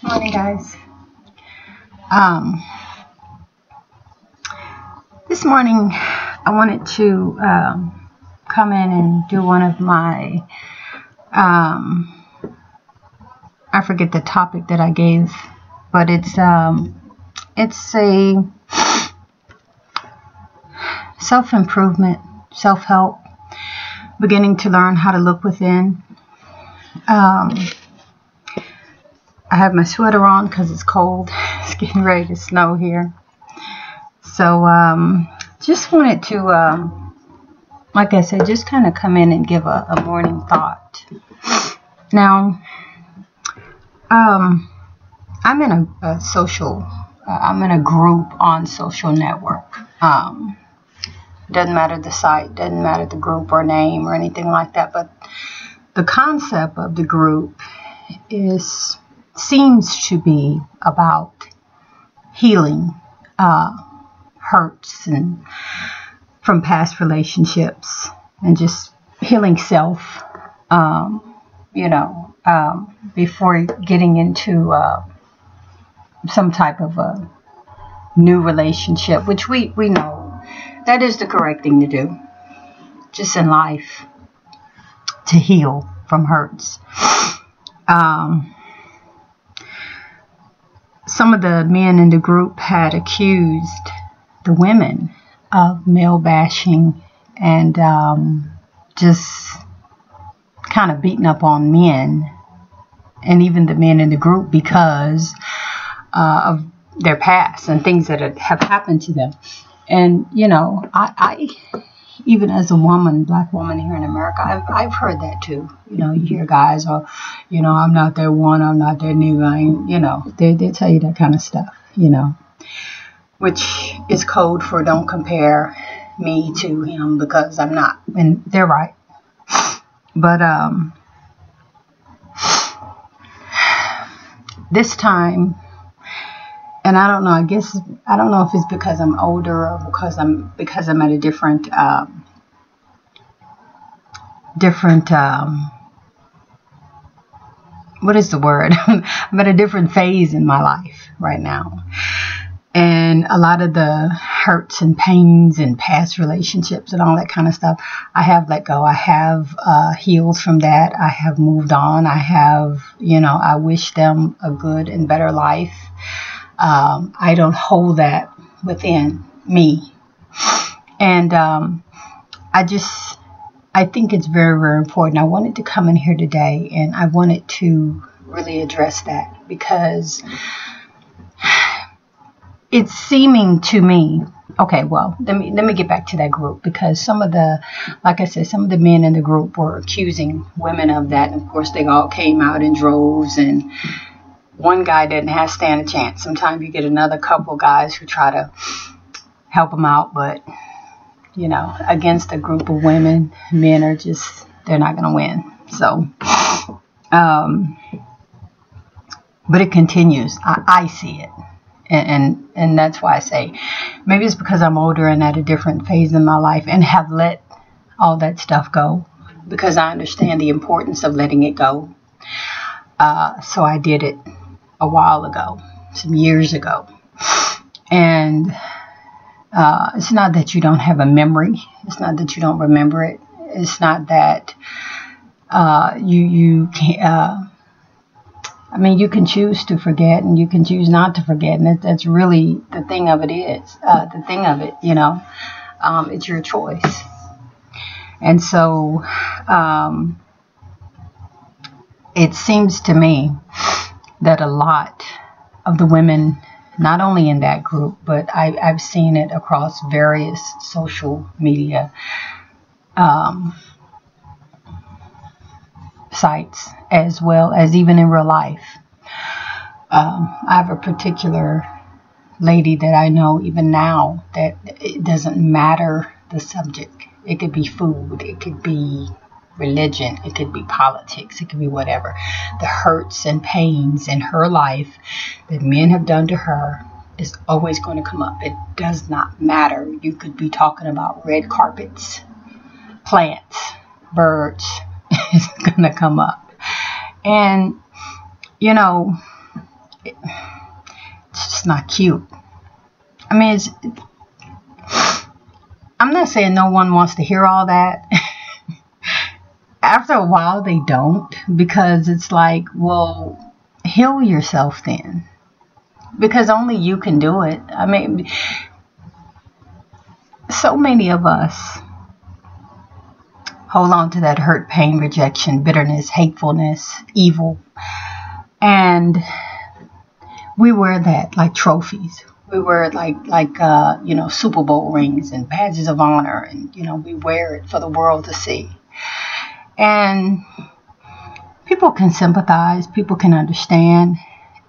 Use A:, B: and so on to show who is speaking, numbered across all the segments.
A: Morning, guys. Um, this morning, I wanted to come in and do one of my, I forget the topic that I gave, but it's a self-improvement, self-help, beginning to learn how to look within. I have my sweater on because it's cold. It's getting ready to snow here. So just wanted to, like I said, just kind of come in and give a morning thought. Now, I'm in a social, I'm in a group on social network. Doesn't matter the site, doesn't matter the group or name or anything like that, but the concept of the group seems to be about healing hurts and from past relationships and just healing self, before getting into some type of a new relationship, which we know that is the correct thing to do, just in life, to heal from hurts. Some of the men in the group had accused the women of male bashing and just kind of beating up on men and even the men in the group because of their past and things that have happened to them. And, I even as a woman, black woman here in America, I've heard that too. You hear guys, I'm not that one, I'm not that nigga, they tell you that kind of stuff, which is code for don't compare me to him because I'm not, and they're right. But this time, and I don't know, I don't know if it's because I'm older or because I'm at a different what is the word? I'm at a different phase in my life right now. And a lot of the hurts and pains and past relationships and all that kind of stuff, I have let go. I have healed from that. I have moved on. I have, I wish them a good and better life. I don't hold that within me. And I think it's very, very important. I wanted to come in here today and I wanted to really address that because it's seeming to me, okay, well, let me get back to that group because some of the men in the group were accusing women of that. And of course, they all came out in droves and one guy didn't stand a chance. Sometimes you get another couple guys who try to help them out, but against a group of women, men are just, they're not going to win. So, but it continues. I see it. And that's why I say, maybe it's because I'm older and at a different phase in my life and have let all that stuff go because I understand the importance of letting it go. So I did it a while ago, some years ago. And it's not that you don't have a memory. It's not that you don't remember it. It's not that you can't. You can choose to forget and you can choose not to forget. And that's really the thing of it is. The thing of it, it's your choice. And so it seems to me that a lot of the women, not only in that group, but I've seen it across various social media sites as well as even in real life. I have a particular lady that I know even now that it doesn't matter the subject. It could be food, it could be religion, it could be politics, it could be whatever. The hurts and pains in her life that men have done to her is always going to come up. It does not matter. You could be talking about red carpets, plants, birds. It's going to come up. And, it's just not cute. I mean, I'm not saying no one wants to hear all that. After a while, they don't, because it's like, well, heal yourself then, because only you can do it. I mean, so many of us hold on to that hurt, pain, rejection, bitterness, hatefulness, evil, and we wear that like trophies. We wear it like Super Bowl rings and badges of honor, and we wear it for the world to see. And people can sympathize, people can understand.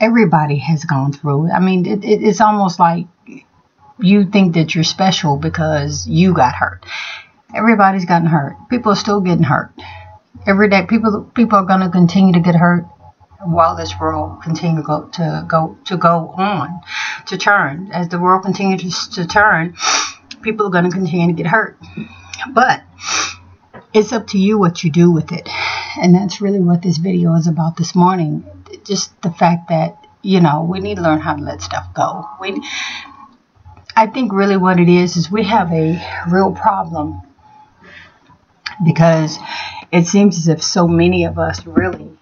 A: Everybody has gone through it. I mean, it's almost like you think that you're special because you got hurt. Everybody's gotten hurt. People are still getting hurt. Every day, people are going to continue to get hurt while this world continues to go on, to turn. As the world continues to turn, people are going to continue to get hurt. But it's up to you what you do with it. And that's really what this video is about this morning. Just the fact that, we need to learn how to let stuff go. I think really what it is we have a real problem, because it seems as if so many of us really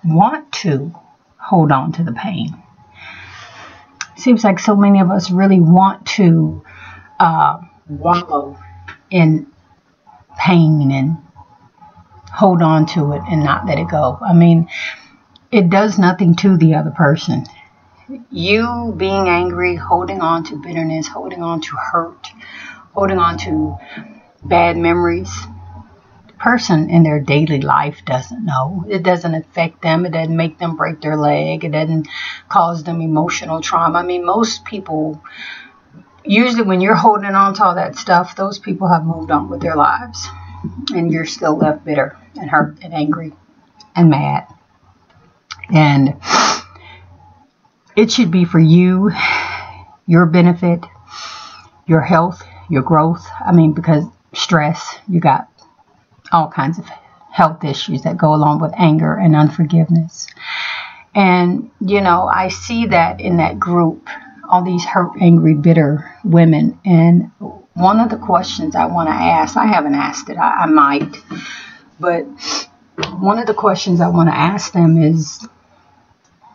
A: want to hold on to the pain. It seems like so many of us really want to wallow in pain and hold on to it and not let it go. I mean, it does nothing to the other person. You being angry, holding on to bitterness, holding on to hurt, holding on to bad memories, the person in their daily life doesn't know. It doesn't affect them. It doesn't make them break their leg. It doesn't cause them emotional trauma. I mean, most people, usually when you're holding on to all that stuff, those people have moved on with their lives. And you're still left bitter and hurt and angry and mad. And it should be for you, your benefit, your health, your growth. I mean, because stress, you got all kinds of health issues that go along with anger and unforgiveness. And, I see that in that group, all these hurt, angry, bitter women. And one of the questions I want to ask, I haven't asked it, I might, but one of the questions I want to ask them is,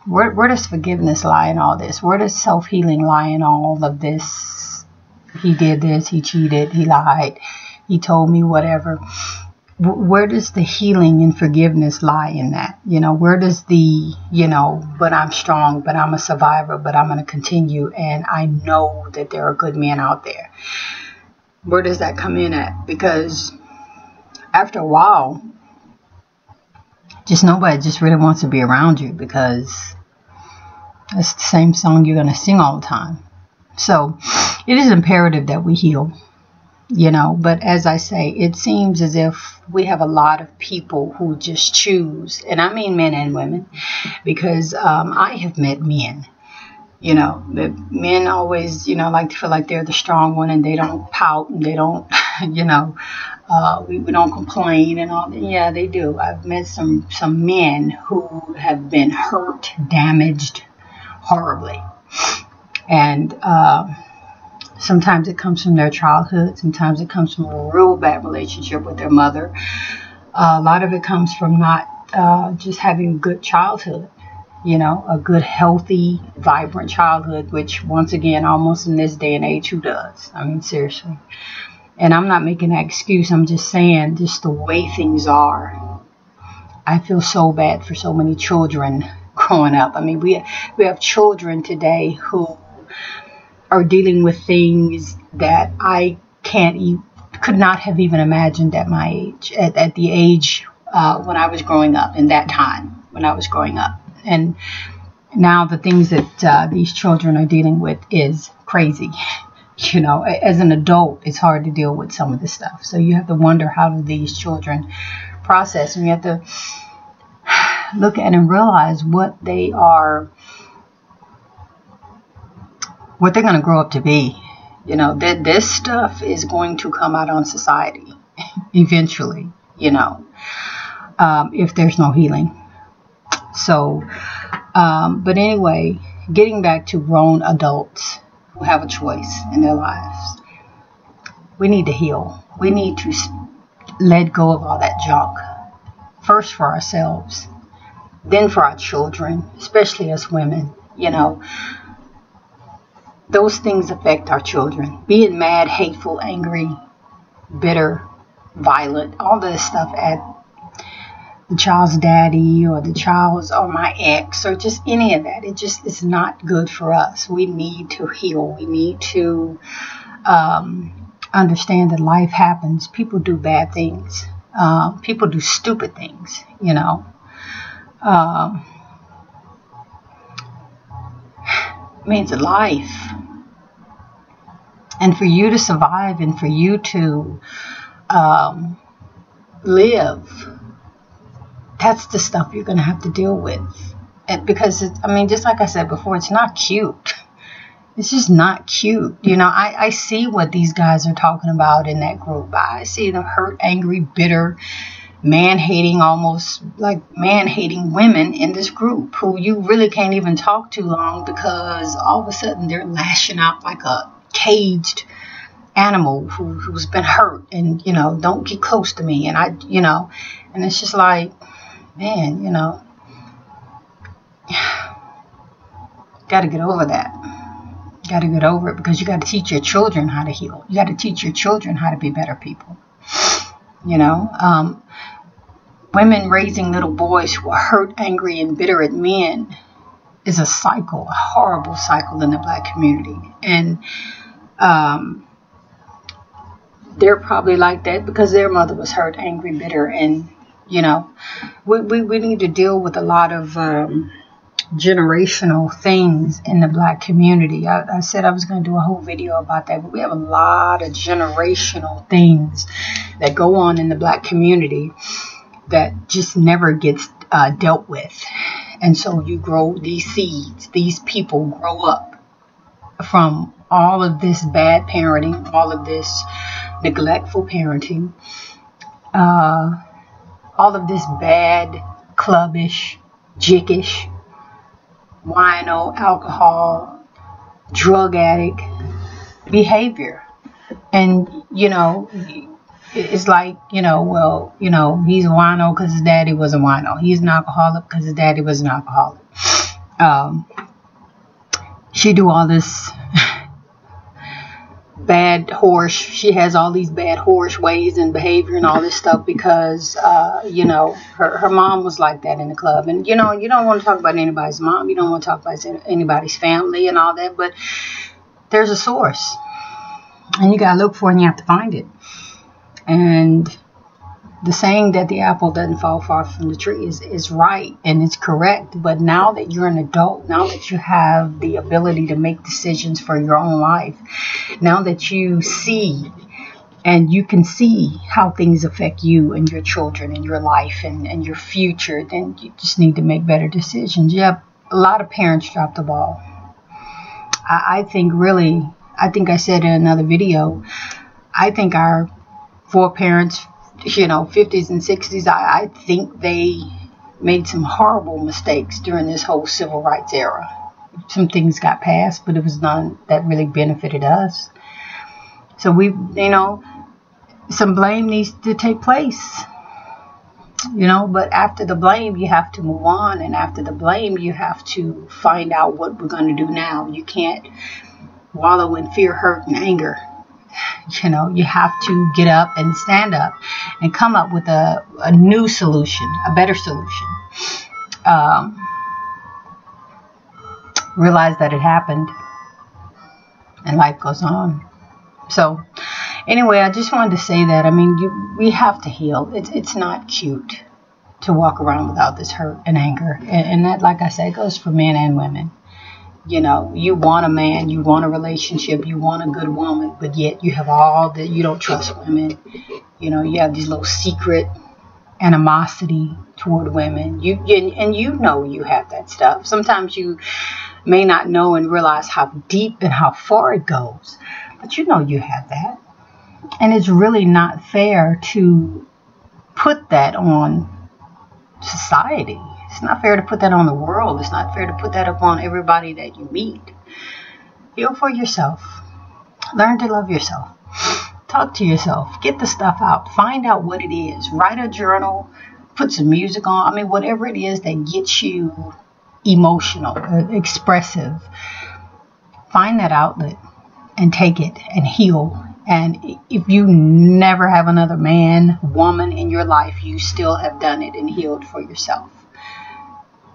A: where does forgiveness lie in all this? Where does self-healing lie in all of this? He did this, he cheated, he lied, he told me whatever. Where does the healing and forgiveness lie in that? Where does the, but I'm strong, but I'm a survivor, but I'm going to continue, and I know that there are good men out there. Where does that come in at? Because after a while, nobody just really wants to be around you, because it's the same song you're going to sing all the time. So it is imperative that we heal, but as I say, it seems as if we have a lot of people who just choose, and I mean men and women, because I have met men, the men always, like to feel like they're the strong one, and they don't pout, and they don't, we don't complain and all that. Yeah, they do. I've met some men who have been hurt, damaged horribly. And sometimes it comes from their childhood. Sometimes it comes from a real bad relationship with their mother. A lot of it comes from not just having a good childhood. A good, healthy, vibrant childhood, which once again, almost in this day and age, who does? I mean, seriously. And I'm not making an excuse. I'm just saying, just the way things are. I feel so bad for so many children growing up. I mean, we have children today who are dealing with things that I could not have even imagined at my age, at the age when I was growing up, in that time when I was growing up. And now the things that these children are dealing with is crazy. As an adult, it's hard to deal with some of this stuff. So you have to wonder, how do these children process? And you have to look at and realize what they're going to grow up to be. That this stuff is going to come out on society eventually, if there's no healing. So, but anyway, getting back to grown adults who have a choice in their lives. We need to heal. We need to let go of all that junk. First for ourselves, then for our children, especially as women. You know, those things affect our children. Being mad, hateful, angry, bitter, violent, all this stuff at the child's daddy or the child's or my ex or just any of that. It just is not good for us. We need to heal. We need to understand that life happens. People do bad things. People do stupid things, you know. It means life. And for you to survive and for you to live, that's the stuff you're going to have to deal with. And because, just like I said before, it's not cute. It's just not cute. You know, I see what these guys are talking about in that group. I see them hurt, angry, bitter, man-hating, almost like man-hating women in this group who you really can't even talk too long because all of a sudden they're lashing out like a caged animal who's been hurt and, you know, don't get close to me. And and it's just like, man, you know, got to get over that. Got to get over it because you got to teach your children how to heal. You got to teach your children how to be better people. You know, women raising little boys who are hurt, angry, and bitter at men is a cycle, a horrible cycle in the Black community. And they're probably like that because their mother was hurt, angry, bitter, and you know, we need to deal with a lot of generational things in the Black community. I said I was going to do a whole video about that, but we have a lot of generational things that go on in the Black community that just never gets dealt with. And so you grow these seeds, these people grow up from all of this bad parenting, all of this neglectful parenting, all of this bad, clubbish, jickish, wino, alcohol, drug addict behavior. And, you know, it's like, you know, well, you know, he's a wino because his daddy was a wino. He's an alcoholic because his daddy was an alcoholic. She do all this bad horse. She has all these bad horse ways and behavior and all this stuff because, you know, her mom was like that in the club. And, you know, you don't want to talk about anybody's mom. You don't want to talk about anybody's family and all that. But there's a source. And you got to look for it and you have to find it. And the saying that the apple doesn't fall far from the tree is right and it's correct. But now that you're an adult, now that you have the ability to make decisions for your own life, now that you see and you can see how things affect you and your children and your life and your future, then you just need to make better decisions. Yeah, a lot of parents drop the ball. I think I said in another video, I think our foreparents, you know, 50s and 60s, I think they made some horrible mistakes during this whole civil rights era. Some things got passed, but it was none that really benefited us. So you know, some blame needs to take place, you know, but after the blame, you have to move on. And after the blame, you have to find out what we're going to do now. You can't wallow in fear, hurt, and anger. You know, you have to get up and stand up and come up with a new solution, a better solution. Realize that it happened and life goes on. So anyway, I just wanted to say that, I mean, we have to heal. It's not cute to walk around without this hurt and anger. And that, like I said, goes for men and women. You know, you want a man, you want a relationship, you want a good woman, but yet you have all that. You don't trust women. You know, you have these little secret animosity toward women. You know you have that stuff. Sometimes you may not know and realize how deep and how far it goes, but you know you have that. And it's really not fair to put that on society. It's not fair to put that on the world. It's not fair to put that upon everybody that you meet. Heal for yourself. Learn to love yourself. Talk to yourself. Get the stuff out. Find out what it is. Write a journal. Put some music on. I mean, whatever it is that gets you emotional, expressive. Find that outlet and take it and heal. And if you never have another man, woman in your life, you still have done it and healed for yourself,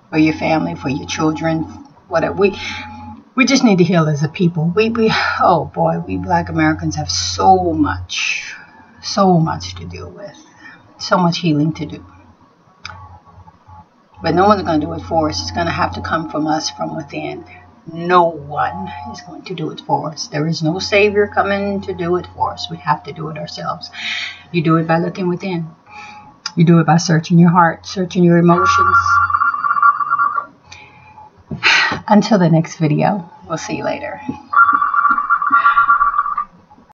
A: for your family, for your children, whatever. We just need to heal as a people. Oh boy, we Black Americans have so much to deal with, so much healing to do. But no one's going to do it for us. It's going to have to come from us, from within. No one is going to do it for us. There is no savior coming to do it for us. We have to do it ourselves. You do it by looking within. You do it by searching your heart, searching your emotions. Until the next video, we'll see you later.